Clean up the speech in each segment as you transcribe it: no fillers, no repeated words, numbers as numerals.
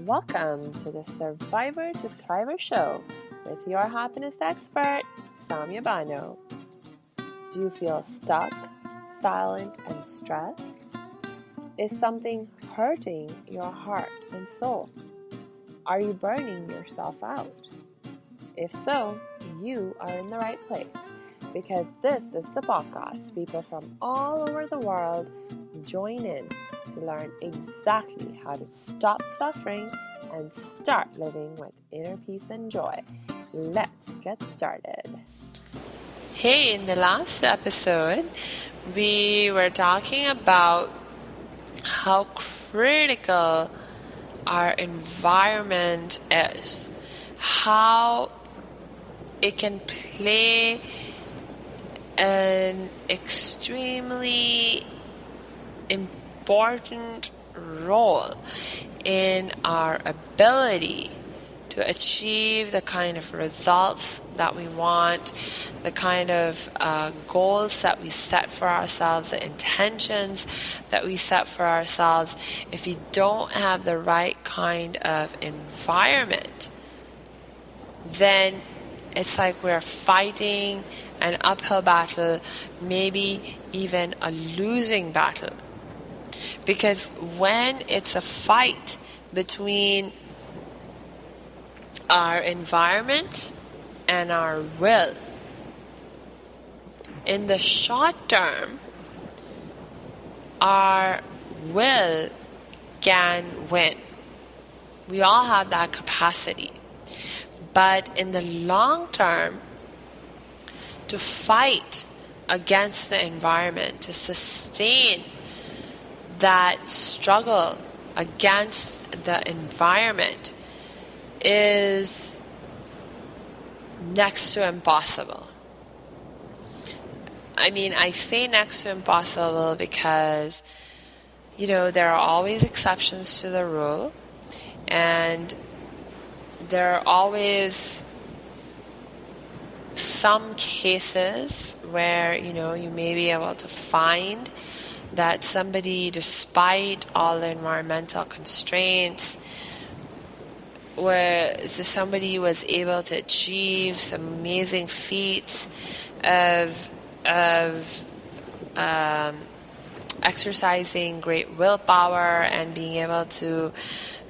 Welcome to the Survivor to Thriver show with your happiness expert, Samia. Do you feel stuck, silent, and stressed? Is something hurting your heart and soul? Are you burning yourself out? If so, you are in the right place because this is the podcast people from all over the world join in to learn exactly how to stop suffering and start living with inner peace and joy. Let's get started. Hey, in the last episode, we were talking about how critical our environment is, how it can play an extremely important role in our ability to achieve the kind of results that we want, the kind of goals that we set for ourselves, the intentions that we set for ourselves. If you don't have the right kind of environment, then it's like we're fighting an uphill battle, maybe even a losing battle. Because when it's a fight between our environment and our will, in the short term, our will can win. We all have that capacity. But in the long term, to fight against the environment, to sustain that struggle against the environment is next to impossible. I mean, I say next to impossible because, there are always exceptions to the rule, and there are always some cases where, you may be able to find that somebody, despite all the environmental constraints, somebody was able to achieve some amazing feats of exercising great willpower and being able to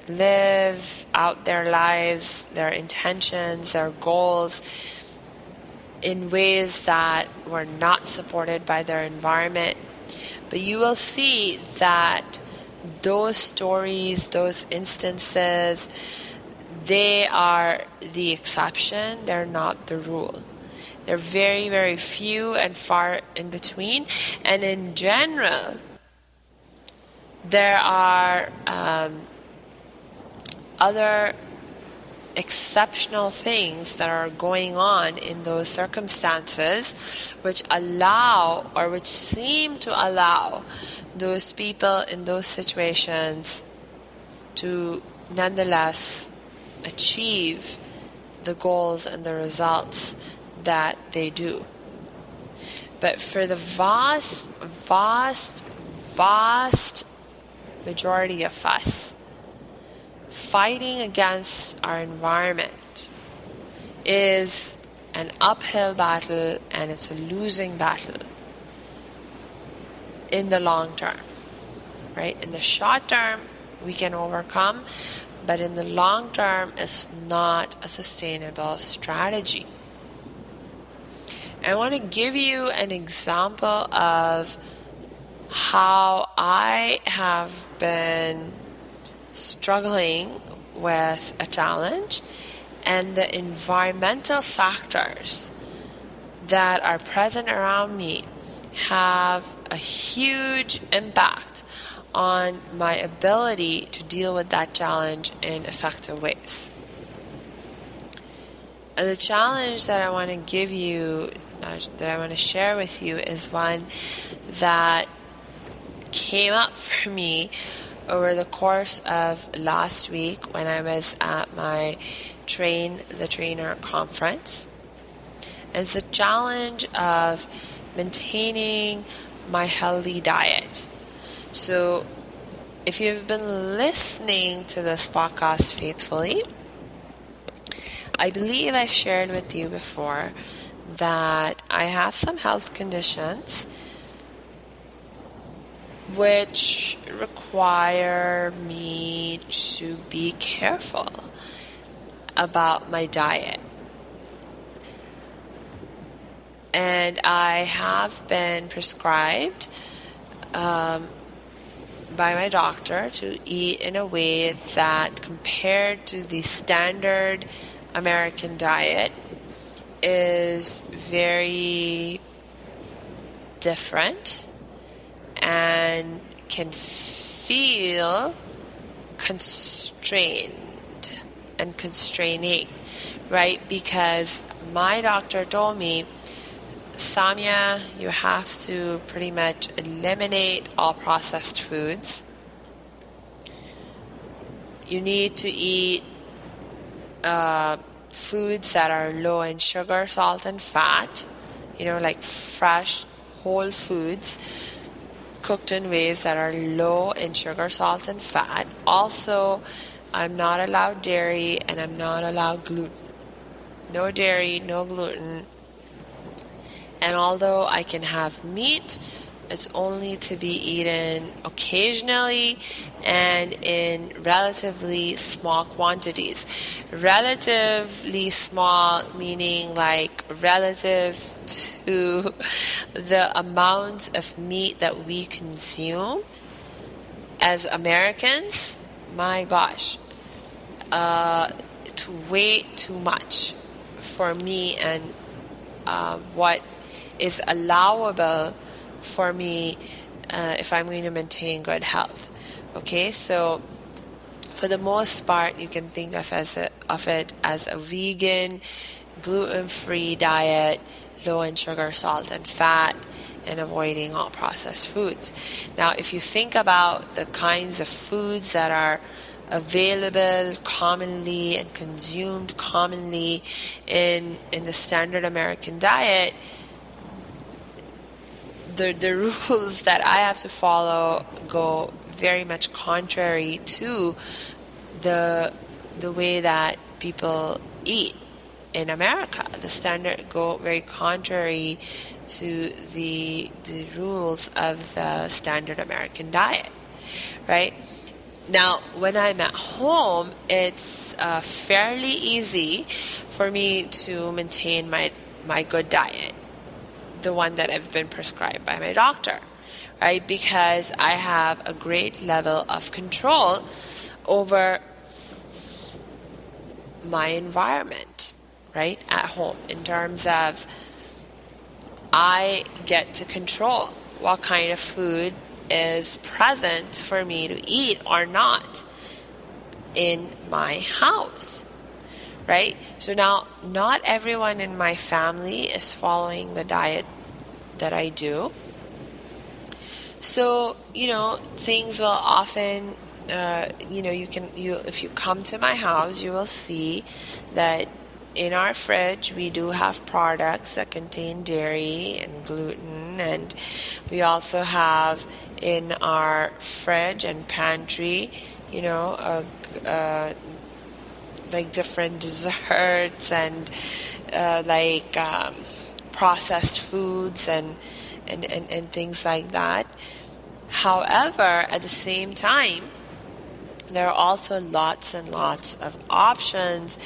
live out their lives, their intentions, their goals in ways that were not supported by their environment. But you will see that those stories, those instances, they are the exception. They're not the rule. They're very, very few and far in between. And in general, there are other exceptional things that are going on in those circumstances which seem to allow those people in those situations to nonetheless achieve the goals and the results that they do. But for the vast majority of us, fighting against our environment is an uphill battle, and it's a losing battle in the long term, right? In the short term, we can overcome, but in the long term, it's not a sustainable strategy. I want to give you an example of how I have been struggling with a challenge, and the environmental factors that are present around me have a huge impact on my ability to deal with that challenge in effective ways. And the challenge that I want to give you, that I want to share with you, is one that came up for me over the course of last week when I was at my Train the Trainer conference. It's the challenge of maintaining my healthy diet. So if you've been listening to this podcast faithfully, I believe I've shared with you before that I have some health conditions which require me to be careful about my diet. And I have been prescribed by my doctor to eat in a way that, compared to the standard American diet, is very different and can feel constrained and constraining, right? Because my doctor told me, Samia, you have to pretty much eliminate all processed foods. You need to eat foods that are low in sugar, salt, and fat, like fresh, whole foods cooked in ways that are low in sugar, salt, and fat. Also, I'm not allowed dairy and I'm not allowed gluten. No dairy, no gluten. And although I can have meat, it's only to be eaten occasionally and in relatively small quantities. Relatively small meaning like relative to the amount of meat that we consume as Americans. My gosh, it's way too much for me and what is allowable for me if I'm going to maintain good health. Okay, so for the most part, you can think of it as a vegan, gluten-free diet, low in sugar, salt, and fat, and avoiding all processed foods. Now, if you think about the kinds of foods that are available commonly and consumed commonly in the standard American diet, the rules that I have to follow go very much contrary to the way that people eat in America. The standard go very contrary to the rules of the standard American diet, right? Now, when I'm at home, it's fairly easy for me to maintain my good diet, the one that I've been prescribed by my doctor, right? Because I have a great level of control over my environment, right, at home, in terms of I get to control what kind of food is present for me to eat or not in my house, right? So now, not everyone in my family is following the diet that I do. So, things will often, if you come to my house, you will see that in our fridge, we do have products that contain dairy and gluten, and we also have in our fridge and pantry, like different desserts and processed foods and things like that. However, at the same time, there are also lots and lots of options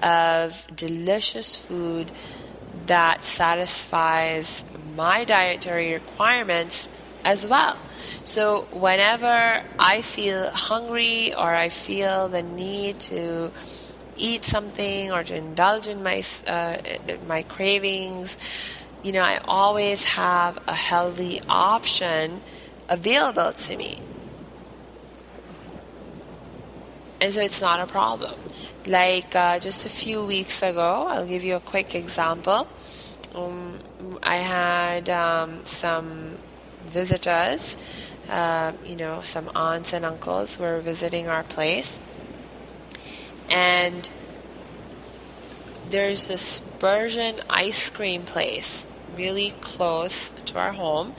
of delicious food that satisfies my dietary requirements as well. So whenever I feel hungry or I feel the need to eat something or to indulge in my cravings, I always have a healthy option available to me. And so it's not a problem. Like just a few weeks ago, I'll give you a quick example. I had some visitors, some aunts and uncles who were visiting our place. And there's this Persian ice cream place really close to our home.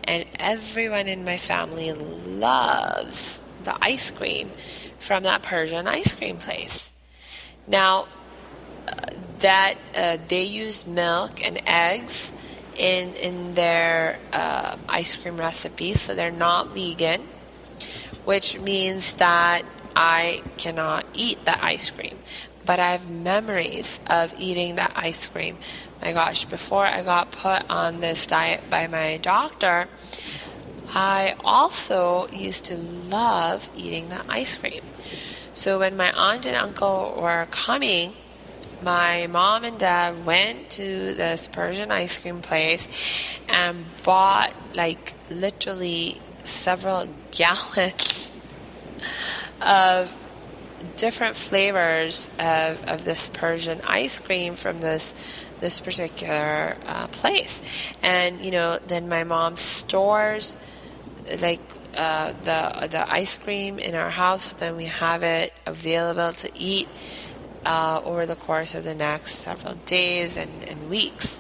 And everyone in my family loves the ice cream from that Persian ice cream place. Now, that they use milk and eggs in their ice cream recipes, so they're not vegan, which means that I cannot eat that ice cream. But I have memories of eating that ice cream. My gosh, before I got put on this diet by my doctor, I also used to love eating that ice cream. So when my aunt and uncle were coming, my mom and dad went to this Persian ice cream place and bought like literally several gallons of different flavors of this Persian ice cream from this particular place. And then my mom stores like the ice cream in our house, then we have it available to eat over the course of the next several days and weeks.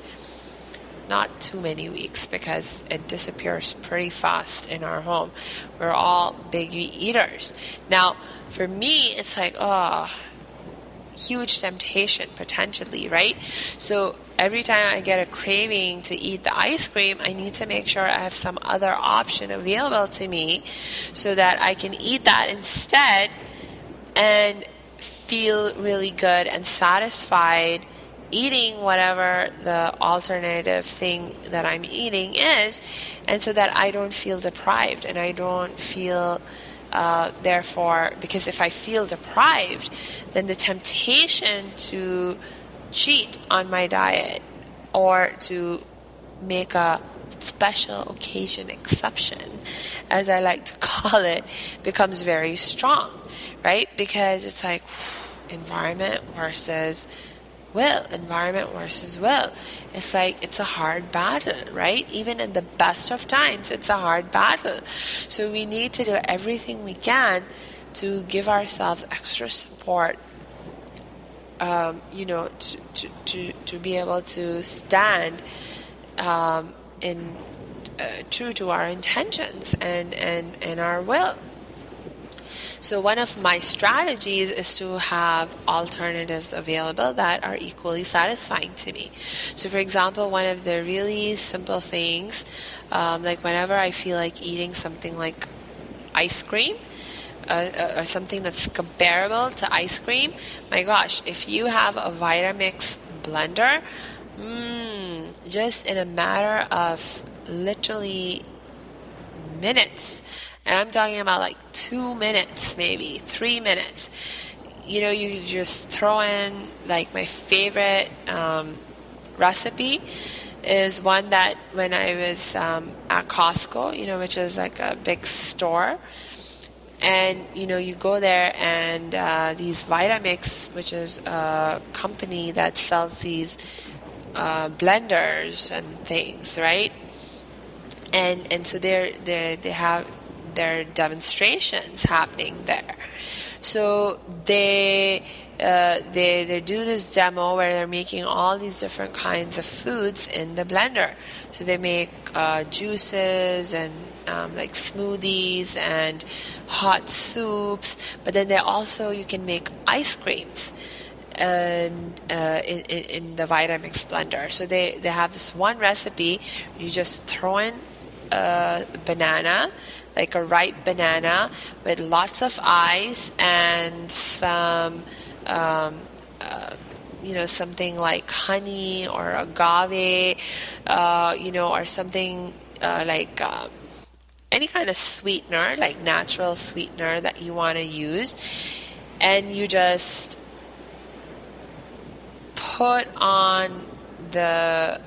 Not too many weeks, because it disappears pretty fast in our home. We're all big eaters. Now, for me, it's like, huge temptation, potentially, right? So every time I get a craving to eat the ice cream, I need to make sure I have some other option available to me so that I can eat that instead and feel really good and satisfied eating whatever the alternative thing that I'm eating is, and so that I don't feel deprived and I don't feel therefore, because if I feel deprived, then the temptation to cheat on my diet or to make a special occasion exception, as I like to call it, becomes very strong, right? Because it's like environment versus will. It's like it's a hard battle, right? Even in the best of times, it's a hard battle. So we need to do everything we can to give ourselves extra support, to be able to stand true to our intentions and our will. So one of my strategies is to have alternatives available that are equally satisfying to me. So for example, one of the really simple things, like whenever I feel like eating something like ice cream, or something that's comparable to ice cream, my gosh, if you have a Vitamix blender, just in a matter of literally minutes, and I'm talking about like 2 minutes, maybe 3 minutes, you just throw in, like, my favorite recipe is one that when I was at Costco, which is like a big store, and you go there and these Vitamix, which is a company that sells these blenders and things, right? And so they have their demonstrations happening there. So they do this demo where they're making all these different kinds of foods in the blender. So they make juices and like smoothies and hot soups, but then you can make ice creams and in the Vitamix blender. So they have this one recipe. You just throw in a banana, like a ripe banana with lots of ice and some something like honey or agave, or something like any kind of sweetener, like natural sweetener that you want to use, and you just put on the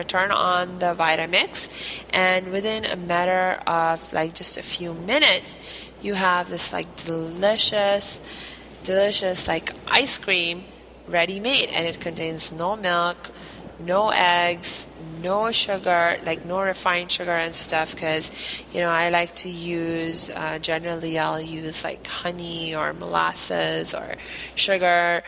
turn on the Vitamix, and within a matter of like just a few minutes, you have this like delicious like ice cream ready made, and it contains no milk, no eggs, no sugar, like no refined sugar and stuff, because I like to use generally I'll use like honey or molasses or sugar,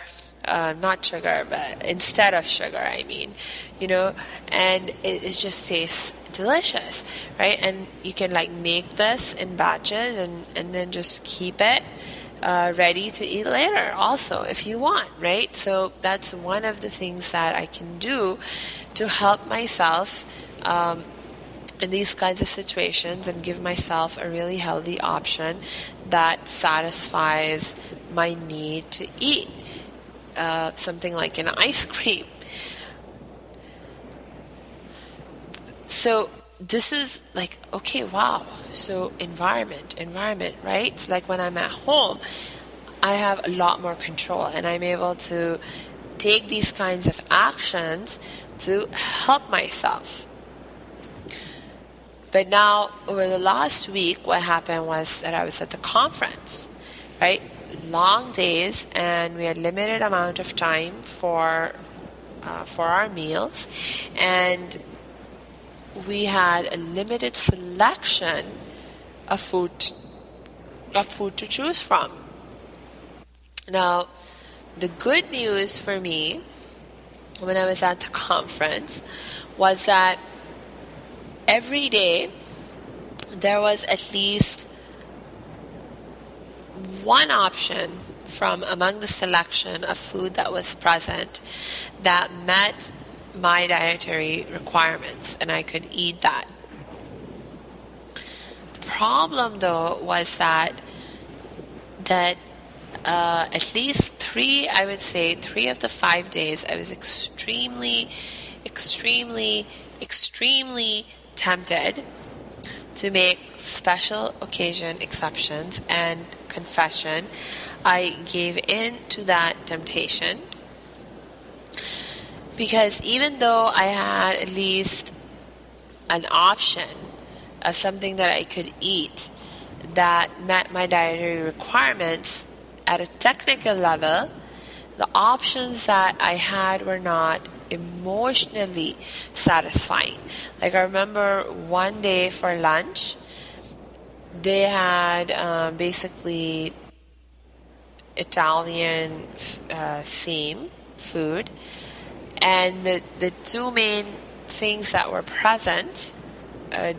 not sugar, but instead of sugar, I mean, and it just tastes delicious, right? And you can like make this in batches and then just keep it ready to eat later also if you want, right? So that's one of the things that I can do to help myself in these kinds of situations and give myself a really healthy option that satisfies my need to eat something like an ice cream. So this is like, okay, wow. So environment, right? So like when I'm at home, I have a lot more control and I'm able to take these kinds of actions to help myself. But now, over the last week, what happened was that I was at the conference, right? Long days, and we had limited amount of time for our meals, and we had a limited selection of food to choose from. Now, the good news for me when I was at the conference was that every day there was at least one option from among the selection of food that was present that met my dietary requirements, and I could eat that. The problem, though, was that at least three of the 5 days, I was extremely tempted to make special occasion exceptions, and confession, I gave in to that temptation. Because even though I had at least an option of something that I could eat that met my dietary requirements at a technical level, the options that I had were not emotionally satisfying. Like I remember one day for lunch, they had basically Italian theme food. And the two main things that were present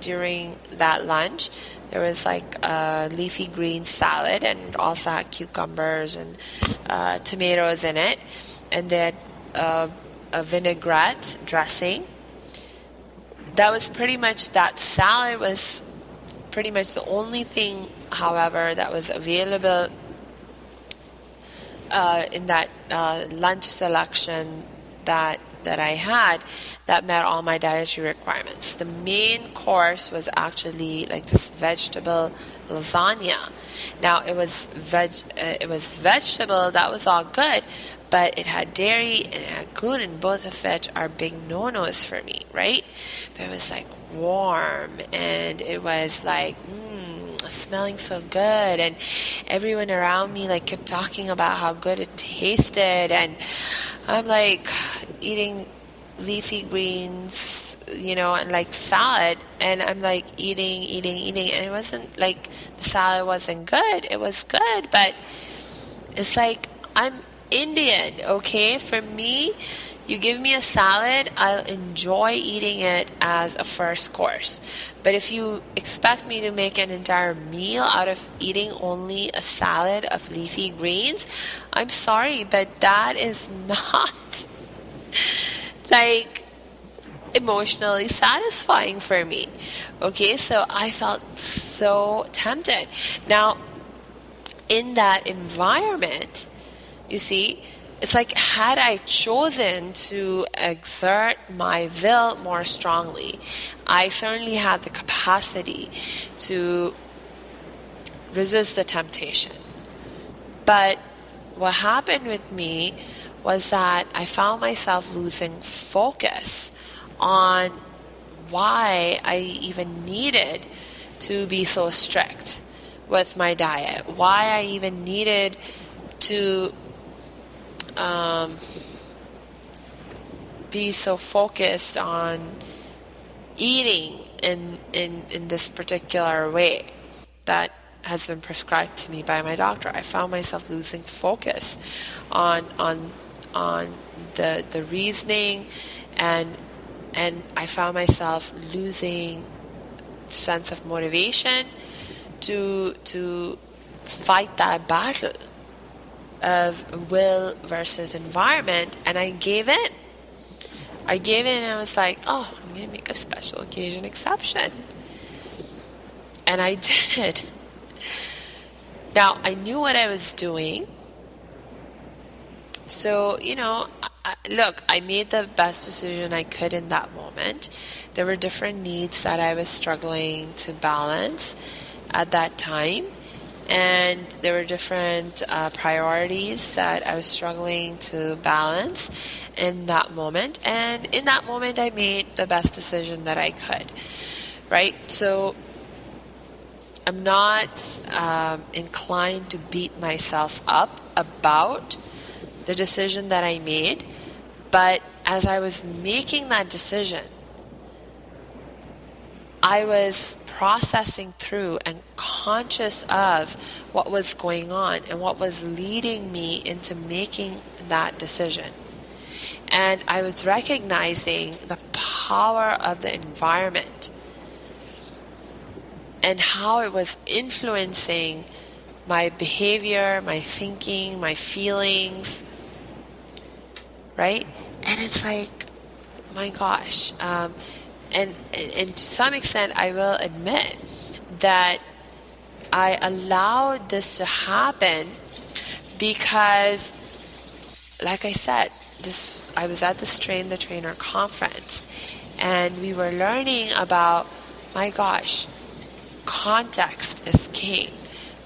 during that lunch, there was like a leafy green salad, and also had cucumbers and tomatoes in it, and then a vinaigrette dressing. That salad was pretty much the only thing, however, that was available in that lunch selection that I had that met all my dietary requirements. The main course was actually like this vegetable lasagna. Now it was vegetable, that was all good, but it had dairy and it had gluten, both of which are big no-nos for me, right? But it was like warm, and it was like smelling so good, and everyone around me like kept talking about how good it tasted, and I'm like eating leafy greens, and like salad, and I'm like eating, and it wasn't like the salad wasn't good. It was good, but it's like I'm Indian, okay? For me, you give me a salad, I'll enjoy eating it as a first course. But if you expect me to make an entire meal out of eating only a salad of leafy greens, I'm sorry, but that is not like emotionally satisfying for me. Okay, so I felt so tempted. Now, in that environment, you see, it's like had I chosen to exert my will more strongly, I certainly had the capacity to resist the temptation. But what happened with me was that I found myself losing focus on why I even needed to be so strict with my diet, why I even needed to be so focused on eating in this particular way that has been prescribed to me by my doctor. I found myself losing focus on the reasoning and And I found myself losing sense of motivation to fight that battle of will versus environment, and I gave in. And I was like, oh, I'm going to make a special occasion exception. And I did. Now, I knew what I was doing. So, look, I made the best decision I could in that moment. There were different needs that I was struggling to balance at that time. And there were different priorities that I was struggling to balance in that moment. And in that moment, I made the best decision that I could, right? So I'm not inclined to beat myself up about the decision that I made. But as I was making that decision, I was processing through and conscious of what was going on and what was leading me into making that decision. And I was recognizing the power of the environment and how it was influencing my behavior, my thinking, my feelings, right? And it's like, my gosh, and to some extent, I will admit that I allowed this to happen because, like I said, I was at this Train the Trainer conference, and we were learning about, my gosh, context is king.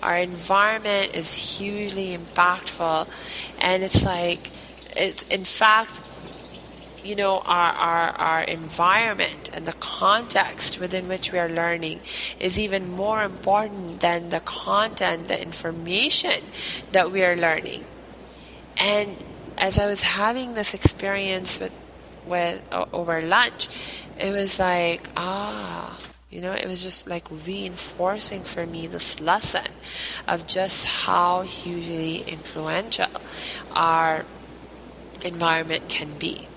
Our environment is hugely impactful, and it's like, in fact, our environment and the context within which we are learning is even more important than the content, the information that we are learning. And as I was having this experience with over lunch, it was like, it was just like reinforcing for me this lesson of just how hugely influential our environment can be.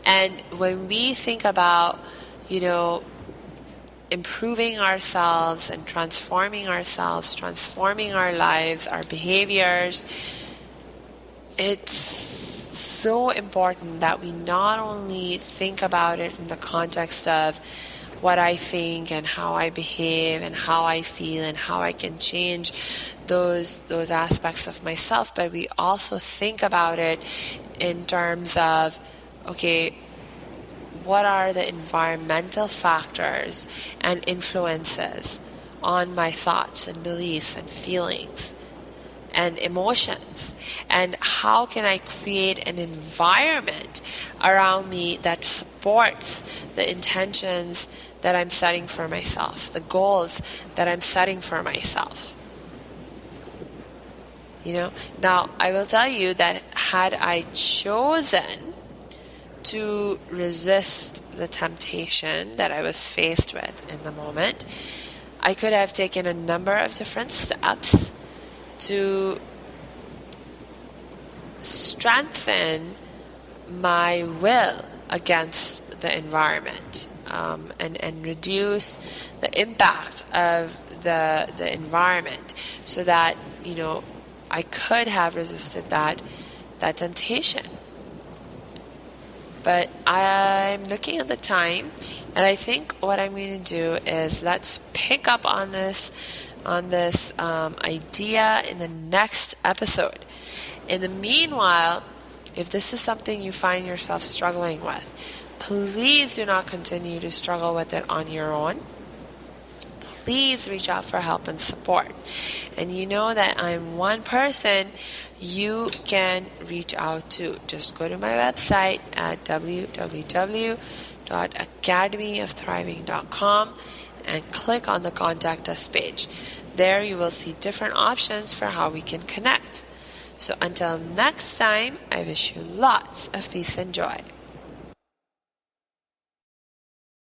And when we think about, improving ourselves and transforming ourselves, transforming our lives, our behaviors, it's so important that we not only think about it in the context of what I think and how I behave and how I feel and how I can change those aspects of myself, but we also think about it in terms of, okay, what are the environmental factors and influences on my thoughts and beliefs and feelings and emotions, and how can I create an environment around me that supports the intentions that I'm setting for myself, the goals that I'm setting for myself. Now I will tell you that had I chosen to resist the temptation that I was faced with in the moment, I could have taken a number of different steps to strengthen my will against the environment, and reduce the impact of the environment, so that I could have resisted that temptation. But I'm looking at the time, and I think what I'm going to do is let's pick up on this idea in the next episode. In the meanwhile, if this is something you find yourself struggling with, please do not continue to struggle with it on your own. Please reach out for help and support. And you know that I'm one person you can reach out to. Just go to my website at www.academyofthriving.com and click on the Contact Us page. There you will see different options for how we can connect. So until next time, I wish you lots of peace and joy.